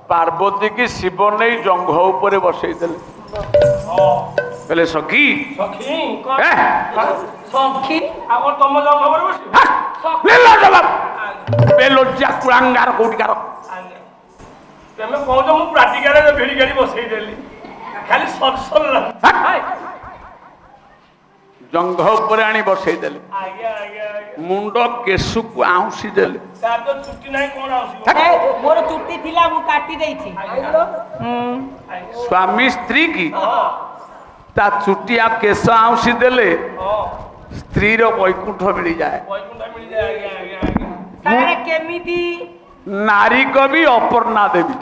पार्वती की शिव नहीं जंघ ऊपर बसई देले कहले सखी सखी सखी आगो तुम जंघ ऊपर बस ले लो जवाब बेलज्जा कुलांगार कोटिकार तमे कहू मु प्राटिकारे भिड़ी गाड़ी बसई देली खाली सरसर जंघ ऊपर आनी बसई देले आज्ञा आज्ञा आज्ञा मुंड केसु को आउसी देले तार तो छुट्टी नाही कोन आउसी मोर चुट्टी थिला मु काटी देइछि स्वामी स्त्री की ता चुटिया केस आउसी देले स्त्री रो वैकुंठ मिल जाए वैकुंठ मिल जाए आज्ञा आज्ञा आज्ञा सारे केमिति नारी कवि अपर्णा देवी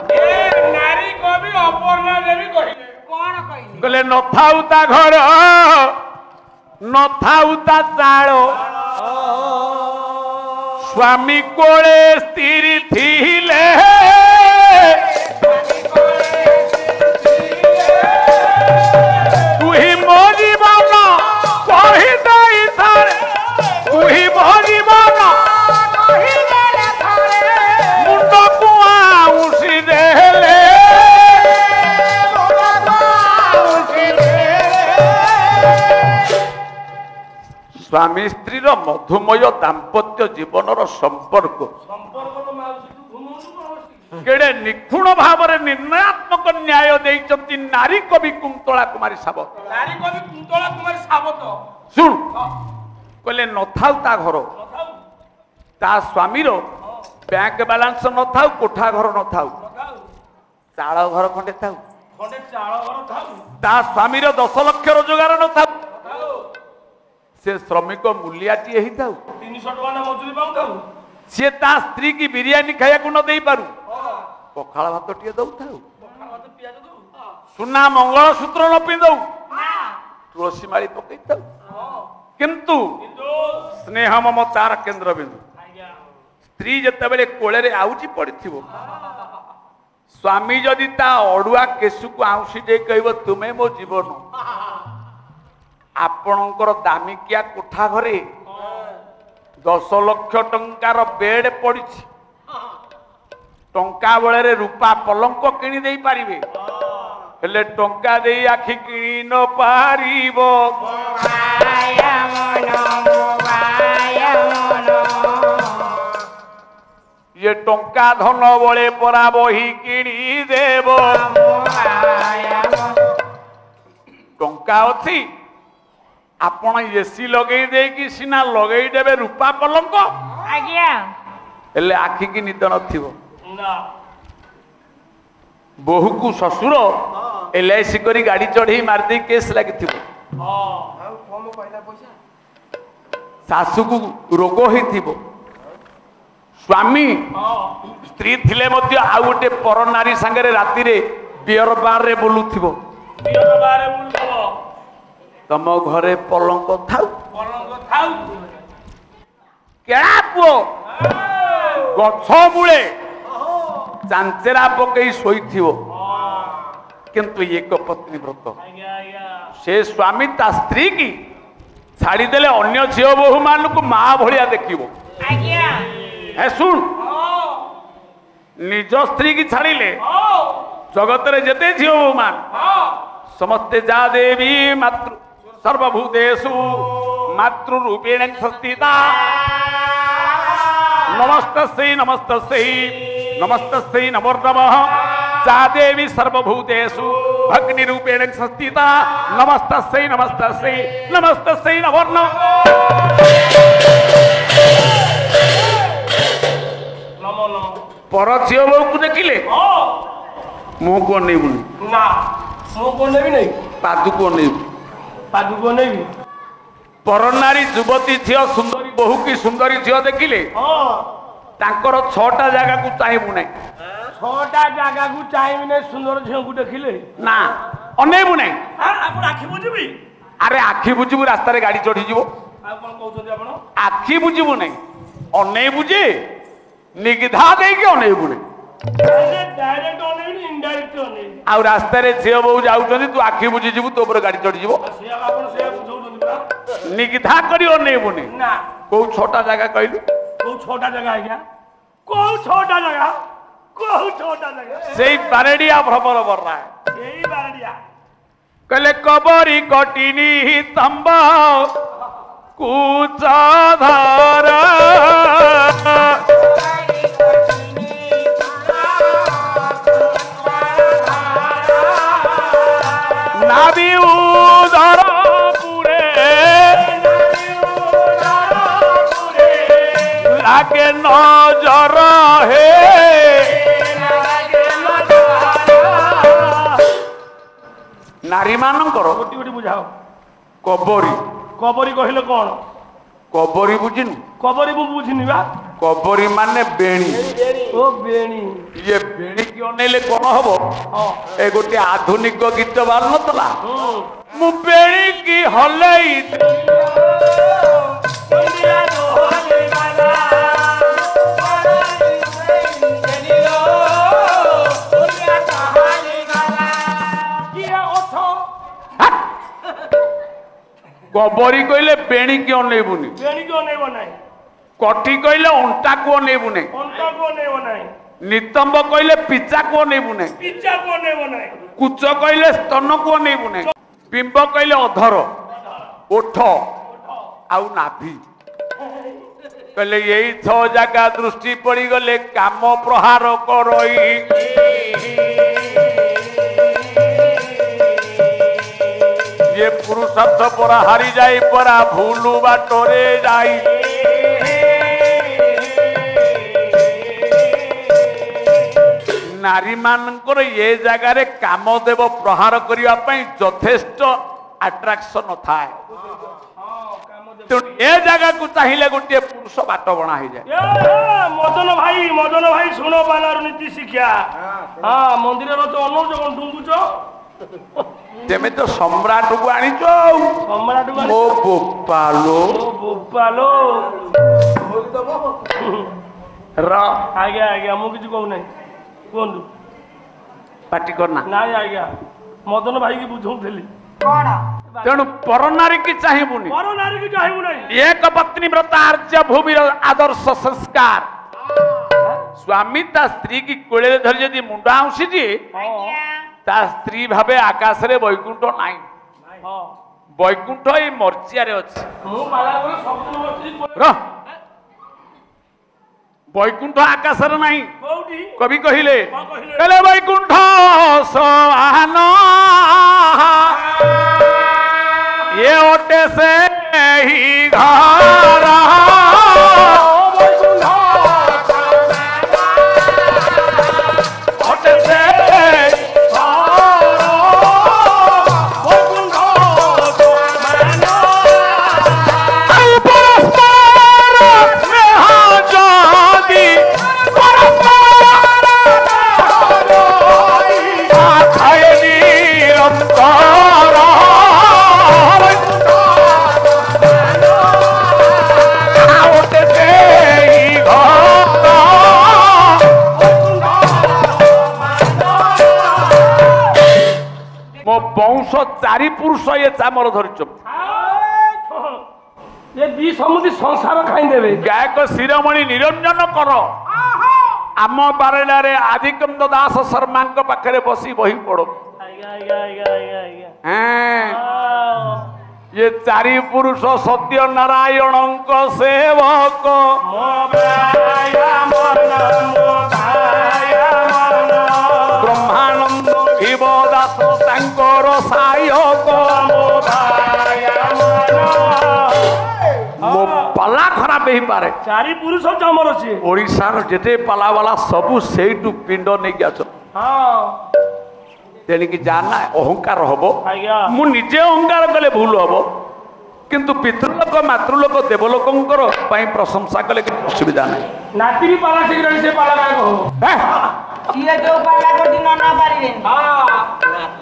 नारी कवि अपर्णा देवी कहिले कोन कहिले कहले न थाउ ता घर न थाउ ता चालो स्वामी कोळे स्त्री थिले तुही मो जीवन कहि दई थारे तुही मो जीवन कहि देले थारे मुंड को आउसी देले स्वामी स्त्री रो मधुमय दाम्पत्य जीवन रो संपर्क संपर्क माउसी घुमु केड़े निखुण भाव निर्णयात्मक न्याय देइचंती नारी कवि कुंतला कुमारी सावत नारी कवि कुंतला कुमारी सावत सुन कहले न थाउ ता घर ता स्वामी रो बैंक बैलेंस न थाउ कोठा घर न थाउ चाଳ घर खंडे थाउ खंडे चाळ घर थाउ ता स्वामी रो 10 लाख रोजगार न थाउ से श्रमिक मूल्याटी ही थाउ 300 टका ना मजूरी पाउ थाउ से ता स्त्री की बिरयानी खाया को न देई पारु पखाळ भात टिए दउ थाउ पखाळ भात पियाज दउ सुना मंगल सूत्र न पिंदउ तुलसी माली पकई थाउ किंतु स्नेह ममतार केंद्र बिंदु स्त्री जते बेले कोळे रे आउची पड़िथिबो स्वामी जदि ता अडुआ केसु को आउसी जे कहबो तुमे मो जीवन आपणकर दामिकिया कोठा घरे 10 लाख टंकार बेड पड़ी टंका बेले रूपा पलंक किणी दे पारिबे हेले टंका दे आखि किणी न पारिबो ये टंका धन बळे परा बही किणी देबो टंका अछि आपण एसी लगे दे कि सिना लगे देबे रूपा पलंक आज्ञा हेले आखि की निद नथिबो ना बहु को ससुर एलआईसी करी गाड़ी चढ़ी मार दे केस लागिथिबो हां कम पहिला पैसा सासु को रोग होइथिबो स्वामी स्त्री थिले मध्य आ गोटे पर नारी संगे राति रे बियर बार रे बोलुथिबो बियर बार रे बोलुथिबो तम घरे पलंक थाउ केड़ा पुओ गछ मूले चांचेरा पकई सोईथिबो किंतु एक पत्नी व्रत से स्वामी ता स्त्री की छाड़ी देले अन्य झियो बहु मान को मां भलिया देखिबो है सुन निज स्त्री की छाड़िले जगत रे जते झियो बहु मान समस्ते जा देवी मातृ सर्वभूतेषु मातृरूपेण संस्थिता नमस्तस्यै नमस्तस्यै नमस्तस्यै नमो नमः जा देवी सर्वभूतेषु भग्निरूपेण संस्थिता नमस्तस्यै नमस्तस्यै नमस्तस्यै नमो नमः नमो नमः पर झियो बहु को देखिले मुंह को नेबुनी ना मुंह को नेबी नहीं पादु को नेबु पादु को नेबी पर नारी युवती झियो सुंदरी बहु की सुंदरी झियो देखिले तांकर 6टा जगह को चाहिबु नै 6टा जगह को चाहिबु नै सुंदर झियो को देखिले ना अनेबु नै आपण आखि बुझिबी अरे आखि बुझिबु रास्ता रे गाड़ी चढ़ी जीवो आ कोन कहउछन आपण आखि बुझिबु नै अनेबु जे निगिधा दे के अनेबु नै डायरेक्ट अनेबी इनडायरेक्ट अनेबी आ रास्ता रे झियो बहु जाउछन तू आखि बुझि जीवु तो ऊपर गाड़ी चढ़ी जीवो से आपण से बुझौछन बा निगिधा करी अनेबु नै ना को 6टा जगह कहलु को 6टा जगह है क्या को 6टा जगह କୋଉଟା ଜାଗା ସେଇ ବାରେଡିଆ ଭ୍ରମର ବର୍ରା ଏଇ ବାରଡିଆ କହିଲେ କବରୀ କଟିନି ତମ୍ବ କୁଚ ଧର নাবি উদর পুরে লাগে নজর হে নারী মানଙ୍କର ଗୋଟି ଗୋଟି ବୁଝାଅ କବରୀ କବରୀ କହିଲେ କଣ କବରୀ ବୁଝିନୁ କବରୀ ମୁଁ ବୁଝିନି ବା କବରୀ ମାନେ ବେଣୀ ଓ ବେଣୀ ଇଏ ବେଣୀକି ଅନେଇଲେ କଣ ହବ ହଁ ଏ ଗୋଟେ ଆଧୁନିକ ଗୀତ ବାହାରୁ ନଥିଲା ମୁଁ ବେଣୀକି ହଲେଇ କବରୀ କହିଲେ ବେଣୀକି ଅନେଇବୁନି ବେଣୀକି ଅନେଇବ ନାହିଁ କଟି କହିଲେ ଅଣ୍ଟାକୁ ଅନେଇବୁନି ଅଣ୍ଟାକୁ ଅନେଇବ ନାହିଁ ନିତମ୍ବ କହିଲେ ପିଚାକୁ ଅନେଇବୁନି ପିଚାକୁ ଅନେଇବ ନାହିଁ କୁଚ କହିଲେ ସ୍ତନକୁ ଅନେଇବୁନି ବିମ୍ବ କହିଲେ ଅଧର ଓଠ ଆଉ ନାଭି କହିଲେ ଏଇ ଛଅ ଜାଗା ଦୃଷ୍ଟି ପଡିଗଲେ କାମ ପ୍ରହାର କରଇ ये पुरुषार्थ परा हारी जाई परा भूलु बाटरे जाई नारी मानकर ये जगह रे कामदेव प्रहार करिया पई यथेष्ट अट्रैक्शन थाए तो ये जगह को चाहिए गोटे पुरुष बाट बना ही जाए मदन भाई सुनो बालार नीति शिक्षा हाँ मंदिर तो अनौज कौन डुंगुच तेमे तो सम्राट को आनीच सम्राट ओ बोपालो बोपालो र आज्ञा आज्ञा मु किछ कहू नहीं कोंदु पार्टी करना नहीं आज्ञा मदन भाई की बुझौथली कौन तेणु पर नारी की चाहिबुनी पर नारी की चाहिबु नहीं एक पत्नी व्रत आर्य भूमि आदर्श संस्कार स्वामी ता स्त्री की कोले धरी जदि मुंडा आउसी जी ता स्त्री भावे आकाश रे वैकुंठ नाही हां वैकुंठ ए मर्चिया रे अछि मु बाला को सब बस्ती र वैकुंठ आकाश रे नाही कोउठी कवि कहिले कोन कहिले कहले वैकुंठ सहान ये ओटे से ही घर ओटे से मो वंश चारि पुरुष ये चामर धरिच ये दी समुदी संसार खाई देबे गायक शिरोमणि निरंजन कर आम बारेलारे आदिकंद दास शर्मा पाखे बसी बही पड़ो ये चारि पुरुष सत्य नारायण सेवक ब्रह्मानंद शिव दास तांकर सहायक मो पाला खराब ही पारे चारि पुरुष चमर छी ओडिशार जेते पाला वाला सबु सेइटु पिंड नै गयाछ हां तेणिकी जाना अहंकार हबो आज्ञा मु निजे अहंकार कले भूल हबो किंतु पितृलोक मातृलोक देवलोकंकर पई प्रशंसा कले असुविधा नै नाती भी पाला शीघ्र से पाला काय कहो ये जो पाला को दिन ना पारिबेन हां